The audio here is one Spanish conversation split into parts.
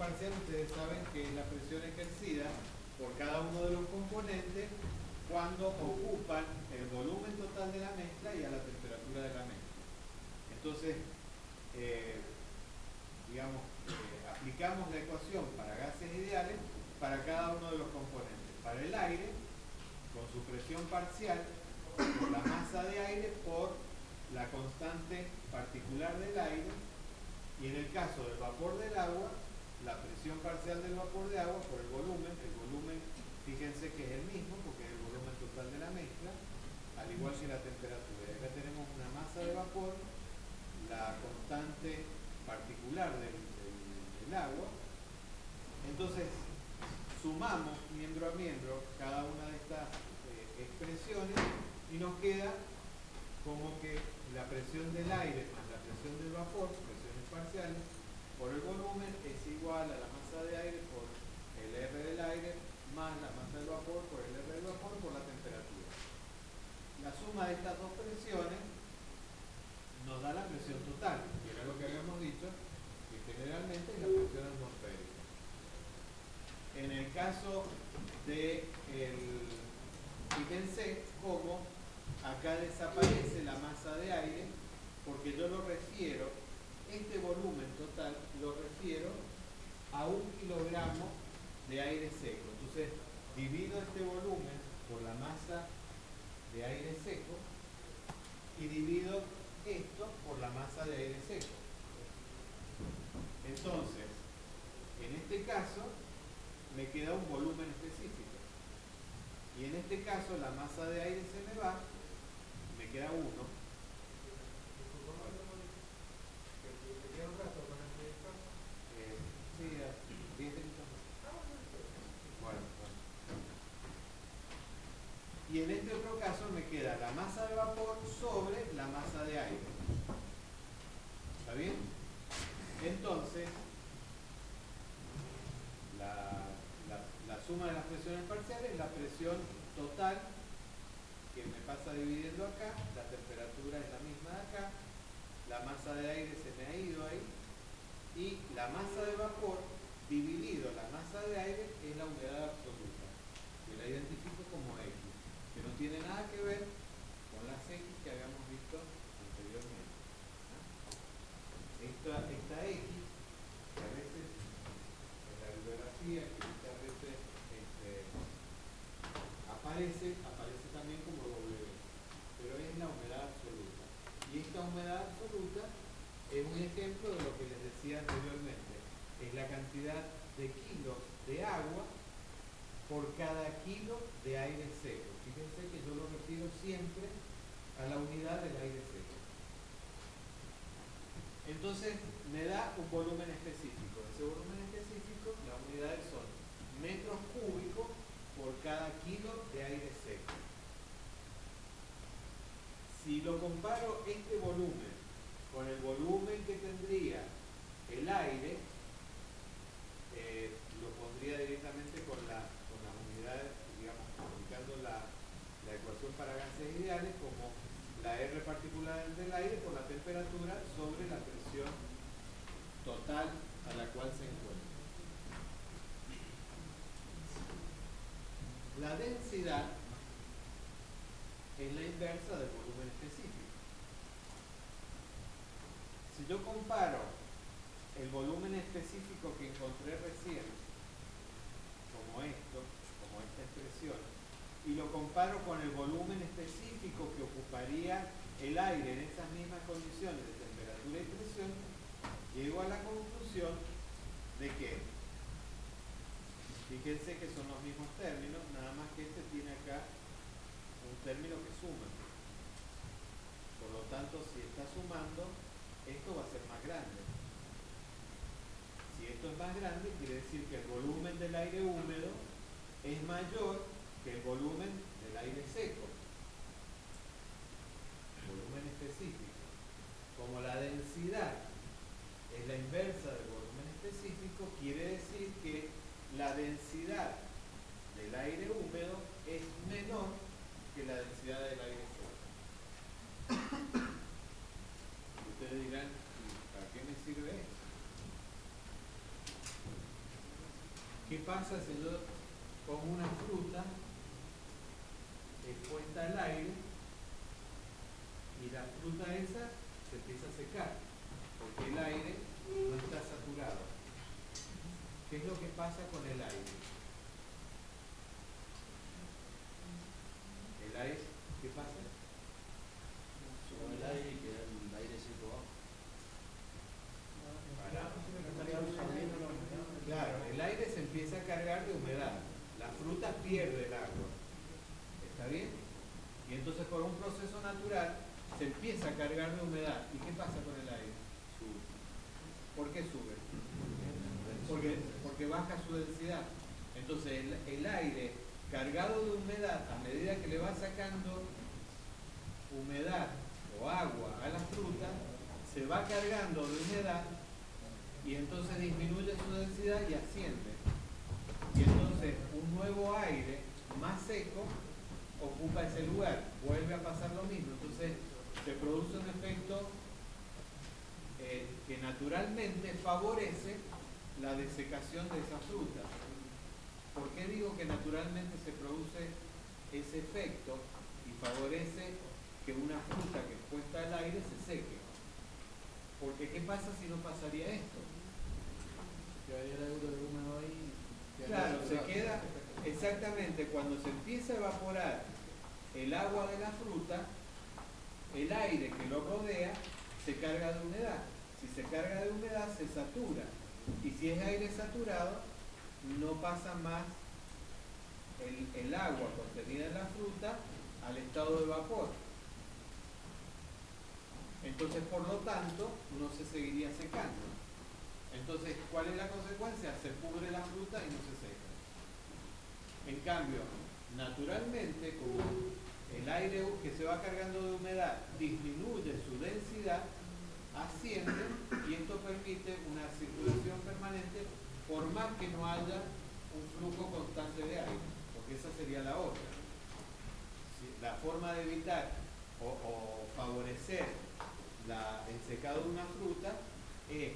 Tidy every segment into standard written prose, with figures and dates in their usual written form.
parcial ustedes saben que es la presión ejercida por cada uno de los componentes cuando ocupan el volumen total de la mezcla y a la temperatura de la mezcla. Entonces, aplicamos la ecuación para gases ideales para cada uno de los componentes. Para el aire, con su presión parcial, por la masa de aire por la constante particular del aire, y en el caso del vapor del agua, la presión parcial del vapor de agua por el volumen fíjense que es el mismo porque es el volumen total de la mezcla, al igual que la temperatura. Y acá tenemos una masa de vapor, la constante particular del agua. Entonces, sumamos miembro a miembro cada una de estas expresiones y nos queda como que la presión del aire más la presión del vapor, presiones parciales, por el volumen es igual a la masa de aire por el R del aire más la masa del vapor por el R del vapor por la temperatura. La suma de estas dos presiones nos da la presión total, que era lo que habíamos dicho, que generalmente es la presión atmosférica. En el caso de fíjense cómo acá desaparece la masa de aire, porque yo lo refiero, este volumen total lo refiero a 1 kilogramo de aire seco. Entonces, divido este volumen por la masa de aire seco y divido esto por la masa de aire seco. Entonces, en este caso, me queda un volumen específico. Y en este caso, la masa de aire se me va, me queda 1. Sí, 10 minutos más. Bueno. Y en este otro caso me queda la masa de vapor sobre la masa de aire. ¿Está bien? Entonces, la suma de las presiones parciales es la presión total que me pasa dividiendo acá, la temperatura es la misma de acá, la masa de aire se me ha ido ahí, y la masa de vapor dividido la masa de aire es la humedad absoluta, que la identifico como X, que no tiene nada que ver con las X que habíamos visto anteriormente. Esta X, que a veces en la bibliografía, que muchas veces aparece también como W, pero es la humedad absoluta. Y esta humedad absoluta es un ejemplo de lo que les decía anteriormente. Es la cantidad de kilos de agua por cada kilo de aire seco. Fíjense que yo lo refiero siempre a la unidad del aire seco. Entonces me da un volumen específico. Ese volumen específico, las unidades son metros cúbicos por cada kilo de aire seco. Si lo comparo este volumen con el volumen que tendría el aire, lo pondría directamente con las unidades, digamos, aplicando la ecuación para gases ideales como la R particular del aire por la temperatura sobre la presión total a la cual se encuentra. La densidad es la inversa del volumen específico. Si yo comparo el volumen específico que encontré recién, como esta expresión, y lo comparo con el volumen específico que ocuparía el aire en esas mismas condiciones de temperatura y presión, llego a la conclusión de que, fíjense que son los mismos términos, nada más que este tiene acá un término que suma. Por lo tanto, si está sumando, esto va a ser más grande. Si esto es más grande, quiere decir que el volumen del aire húmedo es mayor que el volumen del aire seco. Volumen específico. Como la densidad es la inversa del volumen específico, quiere decir que la densidad del aire húmedo es menor que la densidad del aire seco. Ustedes dirán, ¿para qué me sirve esto? ¿Qué pasa si yo pongo una fruta expuesta al aire y la fruta esa se empieza a secar? Porque el aire no está saturado. ¿Qué es lo que pasa con el aire? ¿El aire qué pasa? Sobre el aire y queda el aire seco abajo. Claro, el aire se empieza a cargar de humedad. La fruta pierde el agua. ¿Está bien? Y entonces por un proceso natural se empieza a cargar de humedad. ¿Y qué pasa con el aire? Sube. ¿Por qué sube? Porque baja su densidad. Entonces el aire cargado de humedad, a medida que le va sacando humedad o agua a la fruta, se va cargando de humedad y entonces disminuye su densidad y asciende. Y entonces un nuevo aire más seco ocupa ese lugar, vuelve a pasar lo mismo. Entonces se produce un efecto que naturalmente favorece la desecación de esa fruta. ¿Por qué digo que naturalmente se produce ese efecto y favorece que una fruta que es puesta al aire se seque? Porque ¿qué pasa si no pasaría esto? Quedaría el aire húmedo ahí. Claro, se queda exactamente cuando se empieza a evaporar el agua de la fruta, el aire que lo rodea se carga de humedad. Si se carga de humedad se satura. Y si es aire saturado, no pasa más el agua contenida en la fruta al estado de vapor. Entonces, por lo tanto, no se seguiría secando. Entonces, ¿cuál es la consecuencia? Se pudre la fruta y no se seca. En cambio, naturalmente, como el aire que se va cargando de humedad disminuye su densidad, asciende y esto permite una circulación permanente por más que no haya un flujo constante de aire, porque esa sería la otra. La forma de evitar o favorecer el secado de una fruta es,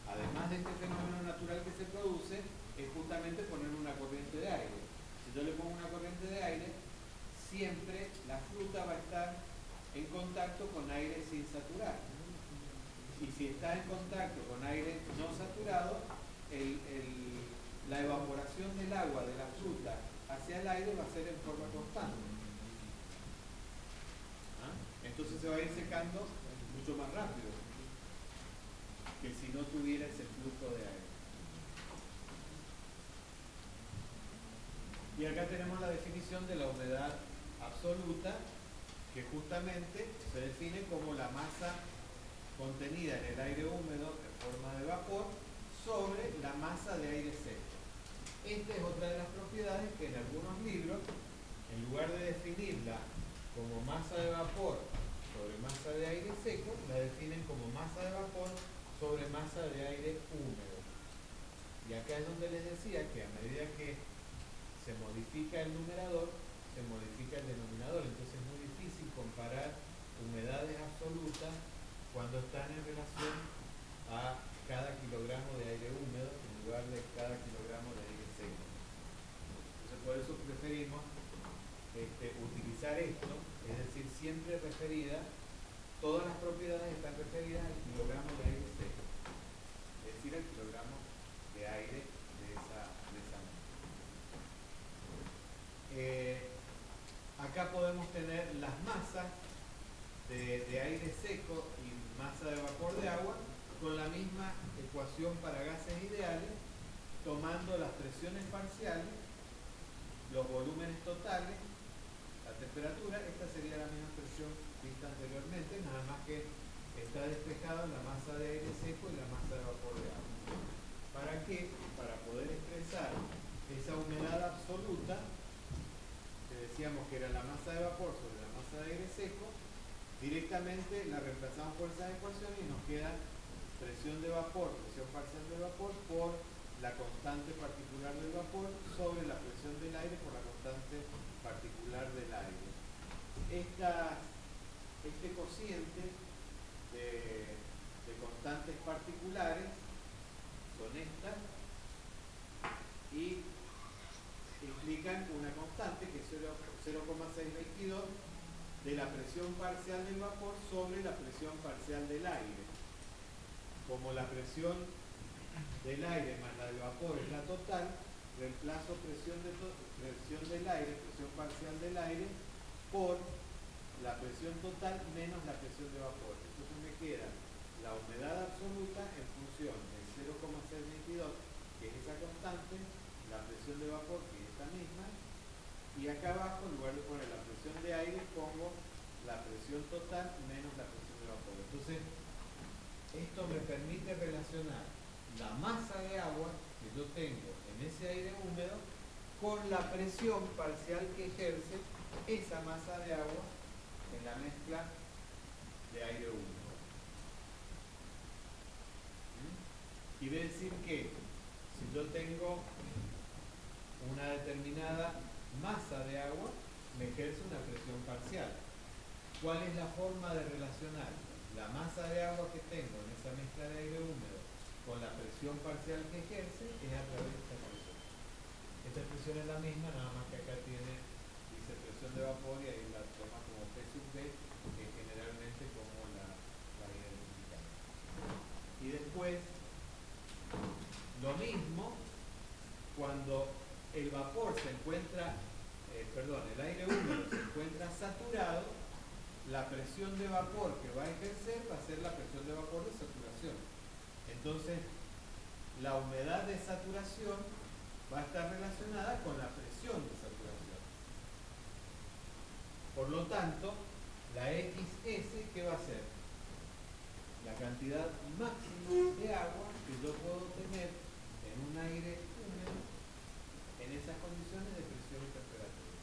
además de este fenómeno natural que se produce, es justamente poner una corriente de aire. Si yo le pongo una corriente de aire, siempre la fruta va a estar en contacto con aire sin saturar. Y si está en contacto con aire no saturado, la evaporación del agua de la fruta hacia el aire va a ser en forma constante. Entonces se va a ir secando mucho más rápido que si no tuviera ese flujo de aire. Y acá tenemos la definición de la humedad absoluta, que justamente se define como la masa contenida en el aire húmedo en forma de vapor sobre la masa de aire seco. Esta es otra de las propiedades que en algunos libros, en lugar de definirla como masa de vapor sobre masa de aire seco, la definen como masa de vapor sobre masa de aire húmedo. Y acá es donde les decía que a medida que se modifica el numerador, se modifica el denominador. Entonces es muy difícil comparar humedades absolutas cuando están en relación a cada kilogramo de aire húmedo en lugar de cada kilogramo de aire seco. Entonces por eso preferimos utilizar esto, es decir, siempre referida, todas las propiedades están referidas al kilogramo de aire seco, es decir, al kilogramo de aire de esa manera. Acá podemos tener las masas de aire seco y masa de vapor de agua con la misma ecuación para gases ideales, tomando las presiones parciales, los volúmenes totales, la temperatura. Esta sería la misma expresión vista anteriormente, nada más que está despejado en la masa de aire seco y la masa de vapor de agua. ¿Para qué? Para poder expresar esa humedad absoluta, que decíamos que era la masa de vapor sobre la masa de aire seco, directamente la reemplazamos por esa ecuación y nos queda presión de vapor, presión parcial del vapor por la constante particular del vapor sobre la presión del aire por la constante particular del aire. Este cociente de constantes particulares son estas, y implican una constante que es 0,622 de la presión parcial del vapor sobre la presión parcial del aire. Como la presión del aire más la del vapor es la total, reemplazo presión del aire, presión parcial del aire, por la presión total menos la presión de vapor. Entonces me queda la humedad absoluta en función del 0,622, que es esa constante, la presión de vapor, que es esta misma, y acá abajo, en lugar de poner la presión de aire, pongo la presión total menos la presión de vapor. Entonces, esto me permite relacionar la masa de agua que yo tengo en ese aire húmedo con la presión parcial que ejerce esa masa de agua en la mezcla de aire húmedo. Quiere decir que si yo tengo una determinada masa de agua, me ejerce una presión parcial. ¿Cuál es la forma de relacionar la masa de agua que tengo en esa mezcla de aire húmedo con la presión parcial que ejerce? Es a través de esta expresión. Esta expresión es la misma, nada más que acá dice presión de vapor y ahí la toma como P sub B, que generalmente como la identificamos. Y después, lo mismo cuando el vapor se encuentra, el aire húmedo se encuentra saturado, la presión de vapor que va a ejercer va a ser la presión de vapor de saturación. Entonces, la humedad de saturación va a estar relacionada con la presión de saturación. Por lo tanto, la XS, ¿qué va a ser? La cantidad máxima de agua que yo puedo tener en un aire húmedo en esas condiciones de presión y temperatura.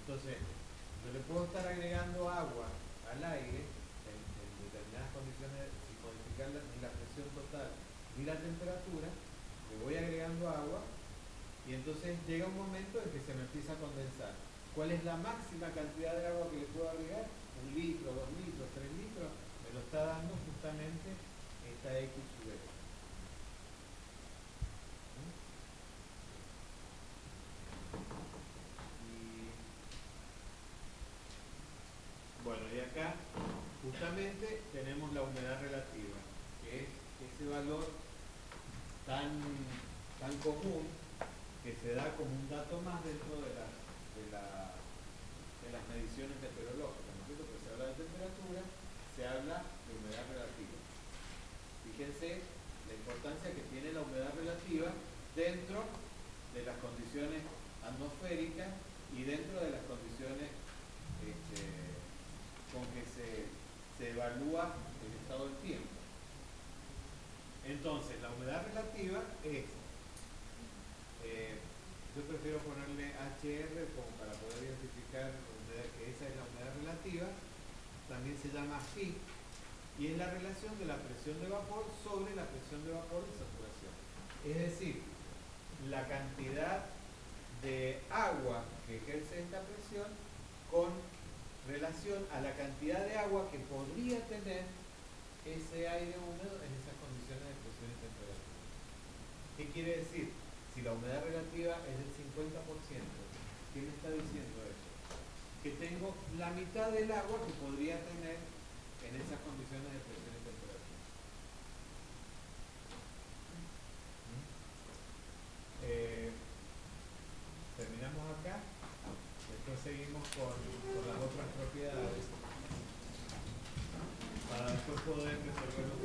Entonces, yo le puedo estar agregando agua al aire en determinadas condiciones sin modificar ni la presión total ni la temperatura, le voy agregando agua y entonces llega un momento en que se me empieza a condensar. ¿Cuál es la máxima cantidad de agua que le puedo agregar? 1 litro, 2 litros, 3 litros. Me lo está dando justamente esta X sub E. Bueno, y acá justamente tenemos la humedad relativa, que es ese valor tan común que se da como un dato más dentro de las mediciones meteorológicas, ¿no es cierto? Pues se habla de temperatura, se habla de humedad relativa. Fíjense la importancia que tiene la humedad relativa dentro de las condiciones atmosféricas y dentro de las condiciones con que se evalúa el estado del tiempo. Entonces, la humedad relativa es, yo prefiero ponerle HR como para poder identificar que esa es la humedad relativa, también se llama Phi, y es la relación de la presión de vapor sobre la presión de vapor de saturación. Es decir, la cantidad de agua que ejerce esta presión con relación a la cantidad de agua que podría tener ese aire húmedo en esas condiciones de presión y temperatura. ¿Qué quiere decir? Si la humedad relativa es del 50%, ¿qué me está diciendo eso? Que tengo la mitad del agua que podría tener en esas condiciones de presión y temperatura. Terminamos acá. Después seguimos con las otras propiedades para después poder resolver los